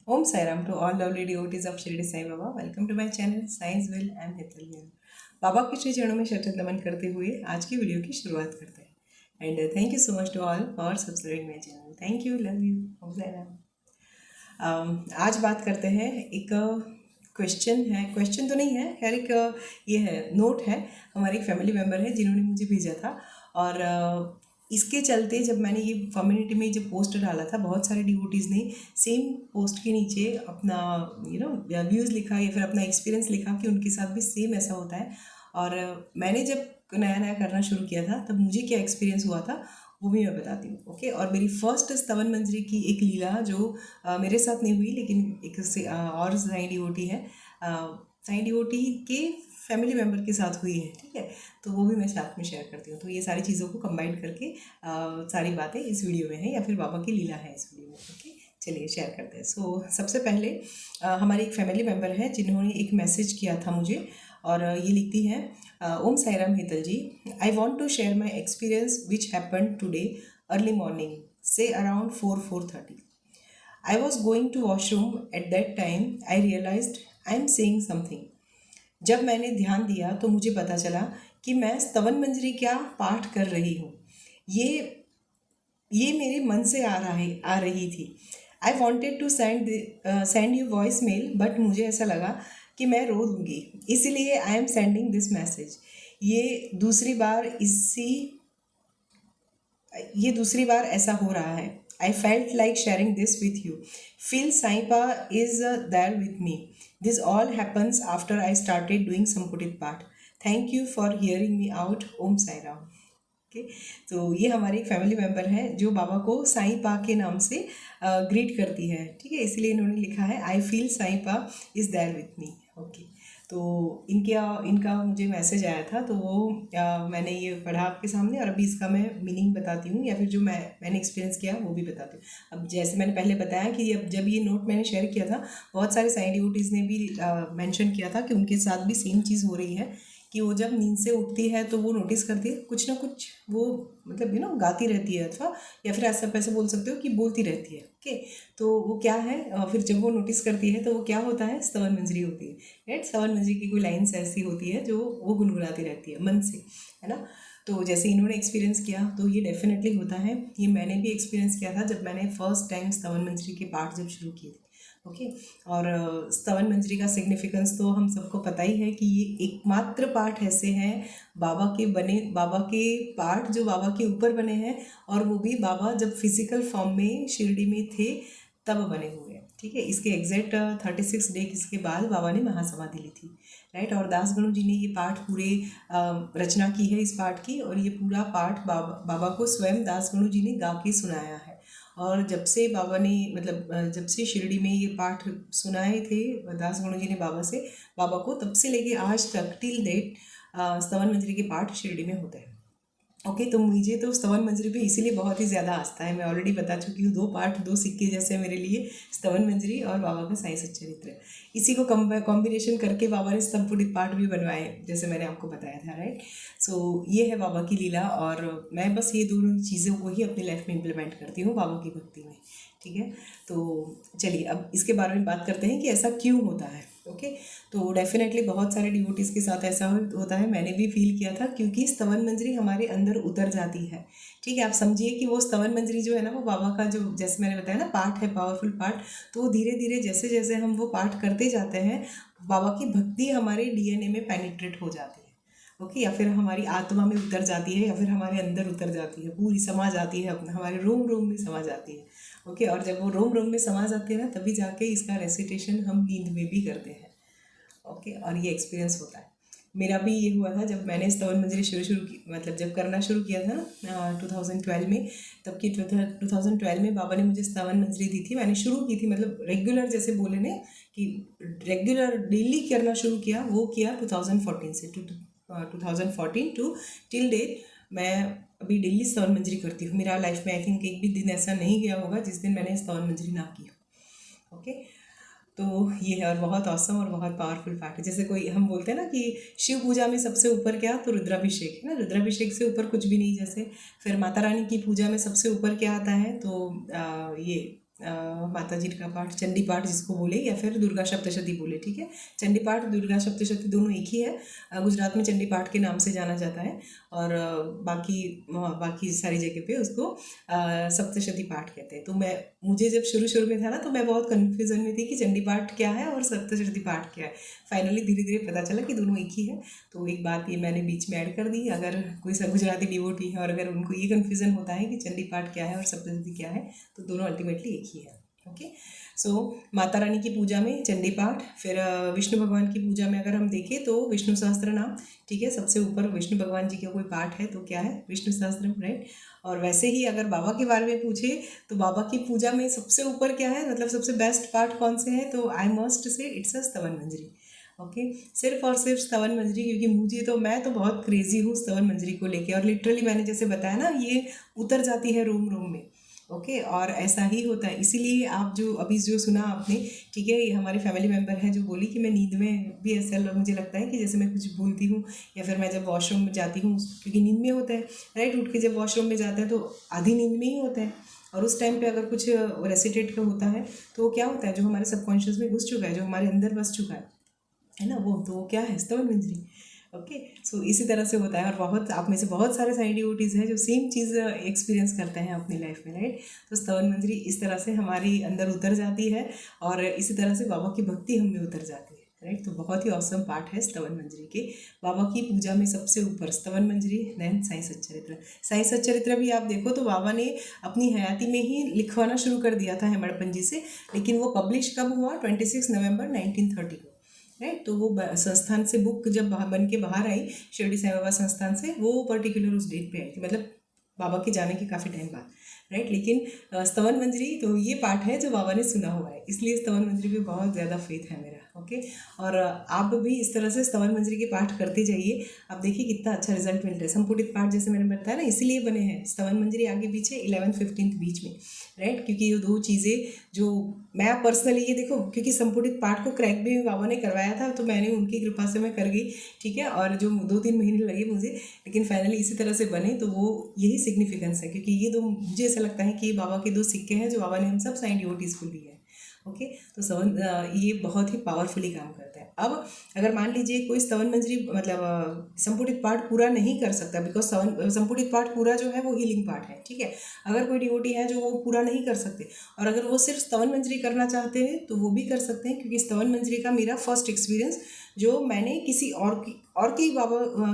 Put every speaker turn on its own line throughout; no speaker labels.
Om Sairam to all lovely devotees of Shirdi Sai Baba. Welcome to my channel Science Will and Hital here. बाबा के श्री चरणों में शतशत नमन करते हुए आज की वीडियो की शुरुआत करते हैं and thank you so much to all for subscribing my channel. Thank you, love you. Om Sairam. आज बात करते हैं एक क्वेश्चन है, क्वेश्चन तो नहीं है खैर, एक ये है नोट है. हमारे एक फैमिली मेम्बर है जिन्होंने मुझे भेजा था और इसके चलते जब मैंने ये कम्युनिटी में जब पोस्ट डाला था, बहुत सारे डिवोटीज़ ने सेम पोस्ट के नीचे अपना व्यूज़ लिखा या फिर अपना एक्सपीरियंस लिखा कि उनके साथ भी सेम ऐसा होता है. और मैंने जब नया नया करना शुरू किया था तब मुझे क्या एक्सपीरियंस हुआ था वो भी मैं बताती हूँ. ओके. और मेरी फर्स्ट स्तवन मंजरी की एक लीला जो मेरे साथ नहीं हुई लेकिन एक और साईं डिवोटी है, साईं डिवोटी के फैमिली मेम्बर के साथ हुई है. ठीक है, तो वो भी मैं साथ में शेयर करती हूँ. तो ये सारी चीज़ों को कंबाइन करके सारी बातें इस वीडियो में है या फिर बाबा की लीला है इस वीडियो में. ओके, चलिए शेयर करते हैं. सबसे पहले हमारी एक फैमिली मेम्बर है जिन्होंने एक मैसेज किया था मुझे और ये लिखती हैं, Om Sairam Hetal ji, I want to share my experience which happen today early morning से around 4:30. I was going to washroom. At that time I realized I am saying something. जब मैंने ध्यान दिया तो मुझे पता चला कि मैं स्तवन मंजरी क्या पाठ कर रही हूँ. ये मेरे मन से आ रही थी. I wanted to send you voice mail but मुझे ऐसा लगा कि मैं रो दूँगी, इसीलिए I am sending this message. ये दूसरी बार ऐसा हो रहा है. I felt like sharing this with you. Feel Sai Pa is there with me. This all happens after I started doing Samputit Path. Thank you for hearing me out. Om Sai Ram. Okay, तो ये हमारे एक family member है जो बाबा को साईं पा के नाम से ग्रीट करती है. ठीक है, इसलिए इन्होंने लिखा है आई feel Sai Pa is there with me. Okay, तो इनका मुझे मैसेज आया था तो वो मैंने ये पढ़ा आपके सामने और अभी इसका मैं मीनिंग बताती हूँ या फिर जो मैंने एक्सपीरियंस किया वो भी बताती हूँ. अब जैसे मैंने पहले बताया कि अब जब ये नोट मैंने शेयर किया था बहुत सारे साईं डिवोटीज़ ने भी मेंशन किया था कि उनके साथ भी सेम चीज़ हो रही है कि वो जब नींद से उठती है तो वो नोटिस करती है कुछ ना कुछ वो मतलब गाती रहती है अथवा या फिर ऐसे बोल सकते हो कि बोलती रहती है. ओके, तो वो क्या है फिर जब वो नोटिस करती है तो वो क्या होता है, स्तवन मंजरी होती है. राइट, स्तवन मंजरी की कोई लाइन्स ऐसी होती है जो वो गुनगुनाती रहती है मन से, है ना. तो जैसे इन्होंने एक्सपीरियंस किया तो ये डेफिनेटली होता है. ये मैंने भी एक्सपीरियंस किया था जब मैंने फर्स्ट टाइम स्तवन मंजरी के पाठ जब शुरू किए थे. ओके, और स्तवन मंजरी का सिग्निफिकेंस तो हम सबको पता ही है कि ये एकमात्र पाठ ऐसे हैं बाबा के पाठ जो बाबा के ऊपर बने हैं और वो भी बाबा जब फिजिकल फॉर्म में शिरडी में थे तब बने हुए हैं. ठीक है, इसके एग्जैक्ट 36 डेज के बाद बाबा ने महासमाधि ली थी. राइट, और दास गणु जी ने ये पाठ पूरे रचना की है इस पाठ की और ये पूरा पाठ बाबा को स्वयं दास गणु जी ने गा के सुनाया है. और जब से बाबा ने जब से शिरडी में ये पाठ सुनाए थे दास गणु जी ने बाबा को, तब से लेके आज तक टिल डेट स्तवन मंजरी के पाठ शिरडी में होते हैं. ओके, तो मुझे तो स्तवन मंजरी पे इसीलिए बहुत ही ज़्यादा आस्था है. मैं ऑलरेडी बता चुकी हूँ, 2 पाठ 2 सिक्के जैसे मेरे लिए स्तवन मंजरी और बाबा का साईं सच्चरित्र. इसी को कॉम्बिनेशन करके बाबा ने संपुटित पाठ भी बनवाए जैसे मैंने आपको बताया था. राइट, ये है बाबा की लीला और मैं बस ये दोनों चीज़ों को ही अपनी लाइफ में इम्प्लीमेंट करती हूँ बाबा की भक्ति में. ठीक है, तो चलिए अब इसके बारे में बात करते हैं कि ऐसा क्यों होता है. ओके, तो डेफिनेटली बहुत सारे डिवोटीज़ के साथ ऐसा होता है. मैंने भी फील किया था क्योंकि स्तवन मंजरी हमारे अंदर उतर जाती है. ठीक है, आप समझिए कि वो स्तवन मंजरी जो है ना वो बाबा का जो जैसे मैंने बताया ना पाठ है, पावरफुल पाठ. तो वो धीरे धीरे जैसे जैसे हम वो पाठ करते जाते हैं बाबा की भक्ति हमारे डीएनए में पेनिट्रेट हो जाती है. ओके, या फिर हमारी आत्मा में उतर जाती है या फिर हमारे अंदर उतर जाती है, पूरी समा जाती है, अपना हमारे रोम रोम में समा जाती है. ओके, और जब वो रोम रोम में समा जाती है ना तभी जाके इसका रेसिटेशन हम नींद में भी करते हैं. ओके, और ये एक्सपीरियंस होता है. मेरा भी ये हुआ था जब मैंने स्तवन मंजरी शुरू की, मतलब जब करना शुरू किया था ना 2012 में. तब की 2012 में बाबा ने मुझे स्तवन मंजरी दी थी. मैंने शुरू की थी मतलब रेगुलर, जैसे बोले ने कि रेगुलर डेली करना शुरू किया, वो किया 2014 से 2014 टू टिल डेट. मैं अभी डेली स्तवन मंजरी करती हूँ. मेरा लाइफ में आई थिंक एक भी दिन ऐसा नहीं गया होगा जिस दिन मैंने स्तवन मंजरी ना की हो. ओके, तो ये है और बहुत औसम और बहुत पावरफुल पार्ट है. जैसे कोई हम बोलते हैं ना कि शिव पूजा में सबसे ऊपर क्या, तो रुद्राभिषेक है ना. रुद्राभिषेक से ऊपर कुछ भी नहीं. जैसे फिर माता रानी की पूजा में सबसे ऊपर क्या आता है, तो ये माता जी का पाठ, चंडी पाठ जिसको बोले या फिर दुर्गा सप्तशती बोले, ठीक है। चंडी पाठ दुर्गा सप्तशती दोनों एक ही है। गुजरात में चंडी पाठ के नाम से जाना जाता है और बाकी सारी जगह पे उसको सप्तशती पाठ कहते हैं। तो मुझे जब शुरू शुरू में था ना, तो मैं बहुत कन्फ्यूज़न में थी कि चंडी पाठ क्या है और सप्तशती पाठ क्या है। फाइनली धीरे धीरे पता चला कि दोनों एक ही है। तो एक बात ये मैंने बीच में ऐड कर दी, अगर कोई सब गुजराती डिवोटी है और अगर उनको ये कन्फ्यूज़न होता है कि चंडी पाठ क्या है और सप्तशती क्या है, तो दोनों अल्टीमेटली एक ही है। ओके, सो माता रानी की पूजा में चंडी पाठ, फिर विष्णु भगवान की पूजा में अगर हम देखें तो विष्णु सहस्त्र नाम, ठीक है। सबसे ऊपर विष्णु भगवान जी का कोई पाठ है तो क्या है, विष्णु सहस्त्रम, राइट। और वैसे ही अगर बाबा के बारे में पूछे तो बाबा की पूजा में सबसे ऊपर क्या है, मतलब सबसे बेस्ट पाठ कौन से हैं, तो I must say it's a स्तवन मंजरी। ओके, सिर्फ और सिर्फ स्तवन मंजरी, क्योंकि मैं तो बहुत क्रेजी हूँ स्तवन मंजरी को लेके, और लिटरली मैंने जैसे बताया ना, ये उतर जाती है रोम रोम में। ओके, और ऐसा ही होता है। इसीलिए आप जो सुना आपने, ठीक है, ये हमारे फैमिली मेम्बर हैं जो बोली कि मैं नींद में भी ऐसा मुझे लगता है कि जैसे मैं कुछ भूलती हूँ, या फिर मैं जब वॉशरूम में जाती हूँ, क्योंकि नींद में होता है, राइट। उठ के जब वॉशरूम में जाते हैं तो आधी नींद में ही होता है, और उस टाइम पे अगर कुछ रेसिटेट का होता है तो वो क्या होता है, जो हमारे सबकॉन्शियस में घुस चुका है, जो हमारे अंदर बस चुका है ना, वो तो क्या है, स्तवन मंजरी। ओके, सो इसी तरह से होता है। और बहुत आप में से बहुत सारे साइंस डिवोटीज़ हैं जो सेम चीज़ एक्सपीरियंस करते हैं अपनी लाइफ में, राइट। तो स्तवन मंजरी इस तरह से हमारी अंदर उतर जाती है और इसी तरह से बाबा की भक्ति हम में उतर जाती है, राइट। तो बहुत ही औसम पार्ट है स्तवन मंजरी के। बाबा की पूजा में सबसे ऊपर स्तवन मंजरी, देन साईं सच्चरित्र। साईं सच्चरित्र भी आप देखो तो बाबा ने अपनी हयाती में ही लिखवाना शुरू कर दिया था हेमड़पंत जी से, लेकिन वो पब्लिश कब हुआ, 26 नवंबर 1930 को, राइट। तो वो संस्थान से बुक जब बन के बाहर आई, शिरडी साईं बाबा संस्थान से, वो पर्टिकुलर उस डेट पे आई थी, मतलब बाबा के जाने के काफ़ी टाइम बाद, राइट। लेकिन स्तवन मंजरी तो ये पाठ है जो बाबा ने सुना हुआ है, इसलिए स्तवन मंजरी पे बहुत ज़्यादा फेथ है मेरा। ओके, और आप भी इस तरह से स्तवन मंजरी के पाठ करते जाइए, आप देखिए कितना अच्छा रिजल्ट मिलता है। संपुटित पाठ जैसे मैंने बताया ना, इसीलिए बने हैं स्तवन मंजरी आगे पीछे 11-15 बीच में, राइट। क्योंकि ये दो चीज़ें जो मैं पर्सनली, ये देखो, क्योंकि संपुटित पाठ को क्रैक भी बाबा ने करवाया था, तो मैंने उनकी कृपा से मैं कर गई, ठीक है। और जो 2-3 महीने लगे मुझे, लेकिन फाइनली इसी तरह से बने, तो वो यही सिग्निफिकेंस है। क्योंकि ये दो, मुझे ऐसा लगता है कि ये बाबा के दो सिक्के हैं जो बाबा ने हम सब साईं डिवोटीज़ को दिए हैं। ओके, तो ये बहुत ही पावरफुली काम करता है। अब अगर मान लीजिए कोई स्तवन मंजरी, मतलब संपुटित पाठ पूरा नहीं कर सकता, बिकॉज संपुटित पाठ पूरा जो है वो हीलिंग पार्ट है, ठीक है। अगर कोई डिवोटी है जो वो पूरा नहीं कर सकते, और अगर वो सिर्फ स्तवन मंजरी करना चाहते हैं तो वो भी कर सकते हैं, क्योंकि स्तवन मंजरी का मेरा फर्स्ट एक्सपीरियंस जो मैंने किसी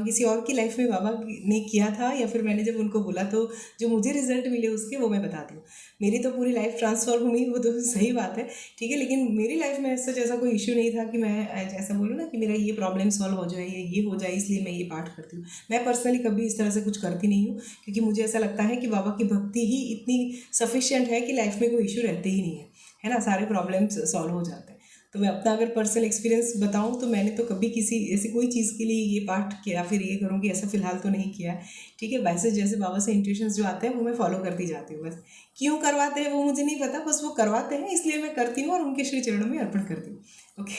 किसी और की लाइफ में बाबा ने किया था, या फिर मैंने जब उनको बोला तो जो मुझे रिजल्ट मिले उसके, वो मैं बताती हूँ। मेरी तो पूरी लाइफ ट्रांसफॉर्म हुई, वो तो सही बात है, ठीक है। लेकिन मेरी लाइफ में ऐसा जैसा कोई इश्यू नहीं था कि मैं ऐसा बोलूँ ना कि मेरा ये प्रॉब्लम सॉल्व हो जाए या ये हो जाए इसलिए मैं ये पाठ करती हूँ। मैं पर्सनली कभी इस तरह से कुछ करती नहीं हूँ, क्योंकि मुझे ऐसा लगता है कि बाबा की भक्ति ही इतनी सफिशिएंट है कि लाइफ में कोई इशू रहते ही नहीं है ना, सारे प्रॉब्लम्स सॉल्व हो जाते हैं। तो मैं अपना अगर पर्सनल एक्सपीरियंस बताऊं तो मैंने तो कभी किसी ऐसी कोई चीज़ के लिए ये पाठ किया फिर ये करूँगी ऐसा फ़िलहाल तो नहीं किया, ठीक है। वैसे जैसे बाबा से इंट्यूशंस जो आते हैं वो मैं फॉलो करती जाती हूँ, बस क्यों करवाते हैं वो मुझे नहीं पता, बस वो करवाते हैं इसलिए मैं करती हूँ और उनके श्री चरणों में अर्पण करती हूँ। ओके,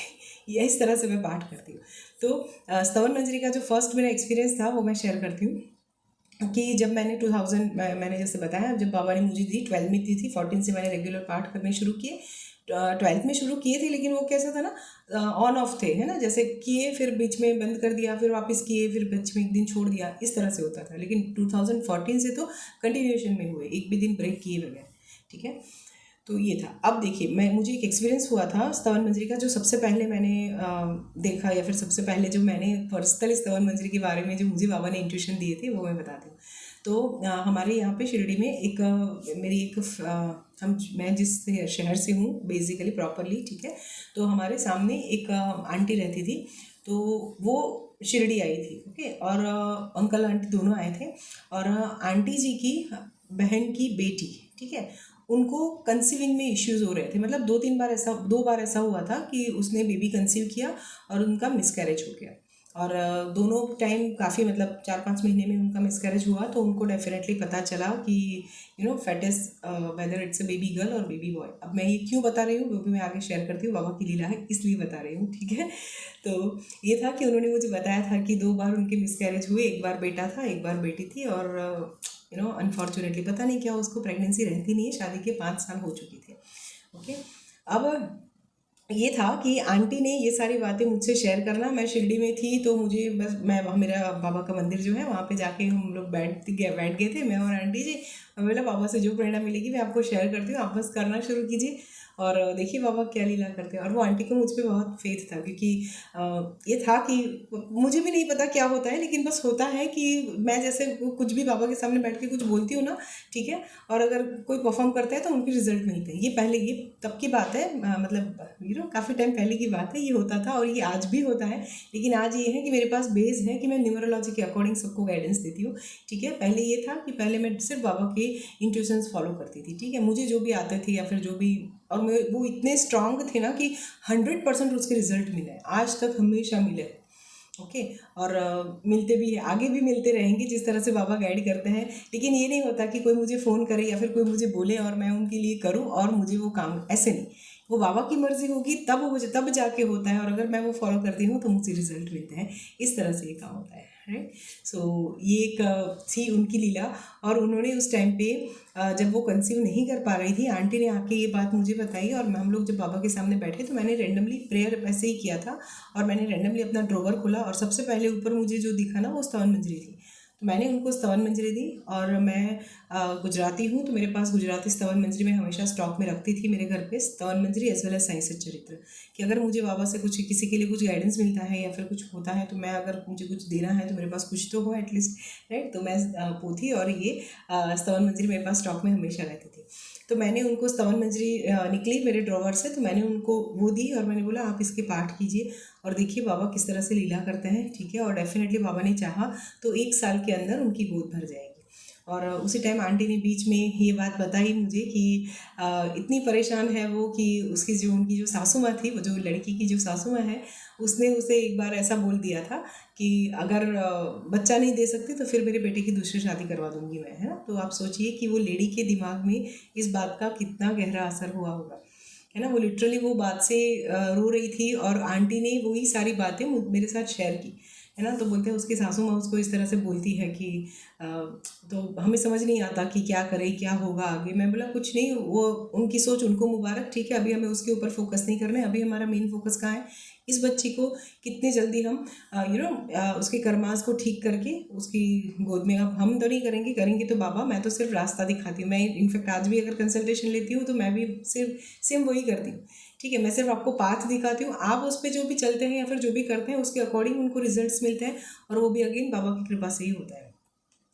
ये इस तरह से मैं पाठ करती हूँ। तो स्तवन मंजरी का जो फर्स्ट मेरा एक्सपीरियंस था वो मैं शेयर करती हूँ कि जब मैंने 2000 मैंने जैसे बताया, जब बाबा ने मुझे दी 12 में दी थी, 14 से मैंने रेगुलर पाठ करने शुरू किए। 12th में शुरू किए थे, लेकिन वो कैसा था ना, ऑन ऑफ थे, है ना, जैसे किए फिर बीच में बंद कर दिया, फिर वापस किए, फिर बीच में एक दिन छोड़ दिया, इस तरह से होता था। लेकिन 2014 से तो कंटिन्यूएशन में हुए, एक भी दिन ब्रेक किए बगैर, ठीक है। तो ये था। अब देखिए, मुझे एक एक्सपीरियंस हुआ था स्तवन मंजरी का, जो सबसे पहले मैंने देखा, या फिर सबसे पहले जो मैंने पर्सनली स्तवन मंजरी के बारे में जो मुझे बाबा ने इंट्यूशन दिए थे वो मैं बताती हूँ। तो हमारे यहाँ पे शिरडी में एक मैं जिस शहर से हूँ बेसिकली प्रॉपरली, ठीक है, तो हमारे सामने एक आंटी रहती थी, तो वो शिरडी आई थी, ओके। और अंकल आंटी दोनों आए थे, और आंटी जी की बहन की बेटी, ठीक है, उनको कंसीविंग में इश्यूज़ हो रहे थे। मतलब 2 बार ऐसा हुआ था कि उसने बेबी कंसीव किया और उनका मिसकैरेज हो गया, और दोनों टाइम काफ़ी, मतलब 4-5 महीने में उनका मिसकैरेज हुआ। तो उनको डेफिनेटली पता चला कि fetish whether it's a baby girl और बेबी बॉय। अब मैं ये क्यों बता रही हूँ वो भी मैं आगे शेयर करती हूँ, बाबा की लीला है इसलिए बता रही हूँ, ठीक है। तो ये था कि उन्होंने मुझे बताया था कि 2 बार उनके मिसकैरेज हुए, एक बार बेटा था, एक बार बेटी थी, और अनफॉर्चुनेटली पता नहीं क्या उसको प्रेगनेंसी रहती नहीं है, शादी के 5 साल हो चुकी थी। ओके। अब ये था कि आंटी ने ये सारी बातें मुझसे शेयर करना। मैं शिरडी में थी तो मुझे बस मैं वहाँ, मेरा बाबा का मंदिर जो है वहाँ पे जाके हम लोग बैठ गए थे, मैं और आंटी जी। मैं बोला बाबा से जो प्रेरणा मिलेगी मैं आपको शेयर करती हूँ, आप बस करना शुरू कीजिए और देखिए बाबा क्या लीला करते हैं। और वो आंटी को मुझ पे बहुत फेथ था, क्योंकि ये था कि मुझे भी नहीं पता क्या होता है, लेकिन बस होता है कि मैं जैसे कुछ भी बाबा के सामने बैठ के कुछ बोलती हूँ ना, ठीक है, और अगर कोई परफॉर्म करता है तो उनके रिजल्ट मिलते हैं। ये पहले, ये तब की बात है, मतलब काफ़ी टाइम पहले की बात है, ये होता था और ये आज भी होता है। लेकिन आज ये है कि मेरे पास बेस है कि मैं न्यूमरोलॉजी के अकॉर्डिंग सबको गाइडेंस देती हूँ, ठीक है। पहले ये था कि पहले मैं सिर्फ बाबा के इंट्यूशंस फॉलो करती थी, ठीक है, मुझे जो भी आते थे या फिर जो भी, और मैं वो इतने स्ट्रांग थे ना कि 100% उसके रिजल्ट मिले, आज तक हमेशा मिले। ओके। और मिलते भी है, आगे भी मिलते रहेंगे जिस तरह से बाबा गाइड करते हैं। लेकिन ये नहीं होता कि कोई मुझे फ़ोन करे या फिर कोई मुझे बोले और मैं उनके लिए करूं और मुझे वो काम, ऐसे नहीं। वो बाबा की मर्जी होगी तब मुझे, तब जाके होता है, और अगर मैं वो फॉलो करती हूँ तो मुझे रिजल्ट मिलते हैं। इस तरह से ये काम होता है, राइट। सो ये एक थी उनकी लीला। और उन्होंने उस टाइम पे जब वो कंसीव नहीं कर पा रही थी, आंटी ने आके ये बात मुझे बताई, और हम लोग जब बाबा के सामने बैठे तो मैंने रेंडमली प्रेयर वैसे ही किया था, और मैंने रेंडमली अपना ड्रॉवर खोला और सबसे पहले ऊपर मुझे जो दिखा ना वो स्तवन मंजरी थी। तो मैंने उनको स्तवन मंजरी दी। और मैं गुजराती हूँ तो मेरे पास गुजराती स्तवन मंजरी में हमेशा स्टॉक में रखती थी मेरे घर पे, स्तवन मंजरी एज वेल एज साईं सच्चरित्र, कि अगर मुझे बाबा से कुछ, किसी के लिए कुछ गाइडेंस मिलता है या फिर कुछ होता है तो मैं, अगर मुझे कुछ देना है तो मेरे पास कुछ तो हो एटलीस्ट, राइट। तो मैं पोथी और ये स्तवन मंजरी मेरे पास स्टॉक में हमेशा रहती थी। तो मैंने उनको स्तवन मंजरी निकली मेरे ड्रॉवर से, तो मैंने उनको वो दी और मैंने बोला आप इसके पाठ कीजिए और देखिए बाबा किस तरह से लीला करते हैं, ठीक है। और डेफिनेटली बाबा ने चाहा तो 1 साल के अंदर उनकी गोद भर जाएगी। और उसी टाइम आंटी ने बीच में ये बात बताई मुझे कि इतनी परेशान है वो कि उसकी जो, उनकी जो सासू माँ थी, वो जो लड़की की जो सासू माँ है, उसने उसे एक बार ऐसा बोल दिया था कि अगर बच्चा नहीं दे सकती तो फिर मेरे बेटे की दूसरी शादी करवा दूंगी मैं, है ना। तो आप सोचिए कि वो लेडी के दिमाग में इस बात का कितना गहरा असर हुआ होगा, है ना। वो लिटरली वो बात से रो रही थी और आंटी ने वही सारी बातें मेरे साथ शेयर की, है ना। तो बोलते हैं उसकी सासू माँ उसको इस तरह से बोलती है कि तो हमें समझ नहीं आता कि क्या करें, क्या होगा आगे। मैं बोला कुछ नहीं, वो उनकी सोच, उनको मुबारक, ठीक है। अभी हमें उसके ऊपर फोकस नहीं करना है, अभी हमारा मेन फोकस कहाँ है, इस बच्ची को कितने जल्दी हम उसके कर्मास को ठीक करके उसकी गोद में, अब हम तो नहीं करेंगे, करेंगे तो बाबा, मैं तो सिर्फ रास्ता दिखाती हूँ। मैं इनफेक्ट आज भी अगर कंसल्टेशन लेती हूँ तो मैं भी सिर्फ सेम वही करती हूँ, ठीक है। मैं सिर्फ आपको पाथ दिखाती हूँ, आप उस पर जो भी चलते हैं या फिर जो भी करते हैं उसके अकॉर्डिंग उनको रिजल्ट्स मिलते हैं, और वो भी अगेन बाबा की कृपा से ही होता है।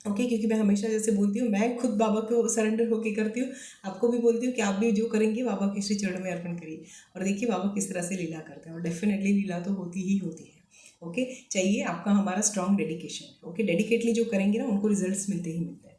ओके। क्योंकि मैं हमेशा जैसे बोलती हूँ, मैं खुद बाबा को सरेंडर होके करती हूँ, आपको भी बोलती हूँ कि आप भी जो करेंगे बाबा के श्री चरण में अर्पण करिए और देखिए बाबा किस तरह से लीला करते हैं। और डेफिनेटली लीला तो होती ही होती है। ओके। चाहिए आपका हमारा स्ट्रॉन्ग डेडिकेशन। ओके। डेडिकेटली जो करेंगे ना उनको रिजल्ट्स मिलते ही मिलते हैं।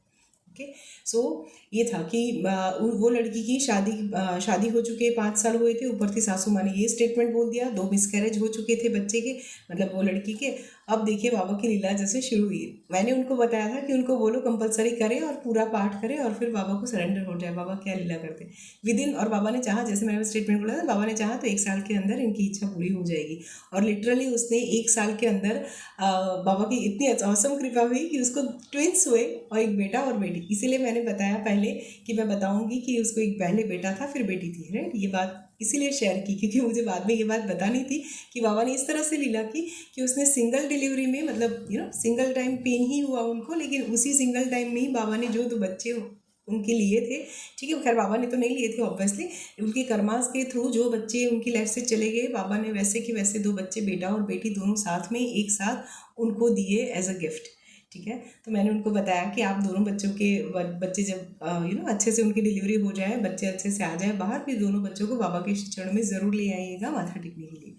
ओके। सो ये था कि वो लड़की की शादी हो चुके 5 साल हुए थे, ऊपर थी सासू माँ ने ये स्टेटमेंट बोल दिया, 2 मिसकैरेज हो चुके थे बच्चे के, मतलब वो लड़की के। अब देखिए बाबा की लीला जैसे शुरू हुई। मैंने उनको बताया था कि उनको बोलो कंपलसरी करें और पूरा पाठ करें और फिर बाबा को सरेंडर हो जाए, बाबा क्या लीला करते विद इन। और बाबा ने चाहा, जैसे मैंने स्टेटमेंट बोला था, बाबा ने चाहा तो 1 साल के अंदर इनकी इच्छा पूरी हो जाएगी। और लिटरली उसने 1 साल के अंदर बाबा की इतनी औसम कृपा हुई कि उसको ट्विंस हुए, और एक बेटा और बेटी। इसीलिए मैंने बताया पहले कि मैं बताऊंगी कि उसको एक पहले बेटा था फिर बेटी थी, राइट। ये बात इसीलिए शेयर की क्योंकि मुझे बाद में ये बात बतानी थी कि बाबा ने इस तरह से लीला की कि उसने सिंगल डिलीवरी में, मतलब सिंगल टाइम पेन ही हुआ उनको, लेकिन उसी सिंगल टाइम में ही बाबा ने जो 2 बच्चे उनके लिए थे, ठीक है, खैर बाबा ने तो नहीं लिए थे ऑब्वियसली, उनके कर्मास के थ्रू जो बच्चे उनकी लाइफ से चले गए, बाबा ने वैसे कि वैसे 2 बच्चे, बेटा और बेटी, दोनों साथ में एक साथ उनको दिए एज अ गिफ्ट, ठीक है। तो मैंने उनको बताया कि आप दोनों बच्चों के बच्चे जब अच्छे से उनकी डिलीवरी हो जाए, बच्चे अच्छे से आ जाए बाहर, फिर दोनों बच्चों को बाबा के चरण में ज़रूर ले आइएगा माथा टेकने के लिए।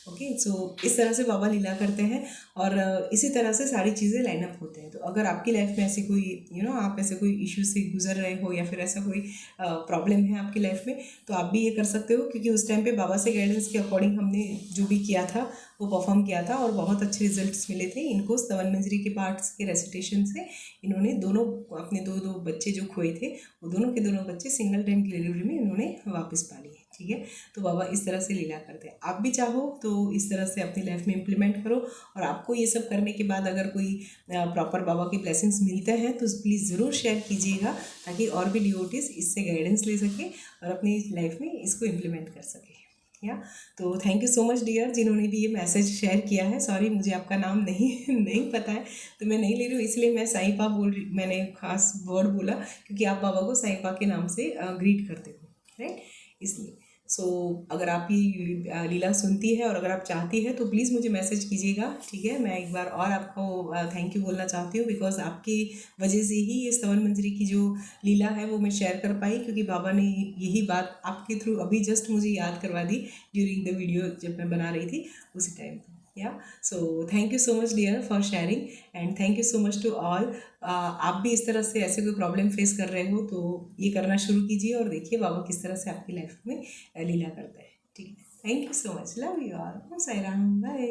ओके। सो इस तरह से बाबा लीला करते हैं और इसी तरह से सारी चीज़ें लाइन अप होते हैं। तो अगर आपकी लाइफ में ऐसी कोई आप ऐसे कोई इश्यू से गुजर रहे हो या फिर ऐसा कोई प्रॉब्लम है आपकी लाइफ में, तो आप भी ये कर सकते हो, क्योंकि उस टाइम पे बाबा से गाइडेंस के अकॉर्डिंग हमने जो भी किया था वो परफॉर्म किया था और बहुत अच्छे रिजल्ट्स मिले थे इनको। स्तवन मंजरी के पार्ट्स के रेसिटेशन से इन्होंने दोनों अपने 2 बच्चे जो खोए थे, वो दोनों के दोनों बच्चे सिंगल टाइम डिलीवरी में इन्होंने वापस पा लिए। ठीक है। तो बाबा इस तरह से लीला करते हैं। आप भी चाहो तो इस तरह से अपनी लाइफ में इम्प्लीमेंट करो, और आपको ये सब करने के बाद अगर कोई प्रॉपर बाबा की ब्लेसिंग्स मिलते हैं तो प्लीज़ ज़रूर शेयर कीजिएगा, ताकि और भी डिवोटीज इससे गाइडेंस ले सके और अपनी लाइफ में इसको इम्प्लीमेंट कर सके। या तो thank you so much dear, जिन्होंने भी ये मैसेज शेयर किया है। सॉरी मुझे आपका नाम नहीं नहीं पता है, तो मैं नहीं ले रही हूँ, इसलिए मैं साईं पा बोल रही, मैंने खास वर्ड बोला क्योंकि आप बाबा को साईं पा के नाम से ग्रीट करते हो, राइट, इसलिए। सो अगर आप ये लीला सुनती है और अगर आप चाहती है तो प्लीज़ मुझे मैसेज कीजिएगा, ठीक है। मैं एक बार और आपको थैंक यू बोलना चाहती हूँ, बिकॉज आपकी वजह से ही ये स्तवन मंजरी की जो लीला है वो मैं शेयर कर पाई, क्योंकि बाबा ने यही बात आपके थ्रू अभी जस्ट मुझे याद करवा दी ड्यूरिंग द वीडियो जब मैं बना रही थी उसी टाइम पर। या so thank you so much dear for sharing, and thank you so much to all. आप भी इस तरह से ऐसे कोई प्रॉब्लम फेस कर रहे हो तो ये करना शुरू कीजिए और देखिए बाबा किस तरह से आपकी लाइफ में लीला करते हैं, ठीक है। Thank you so much, love you all, Sai Ram, bye.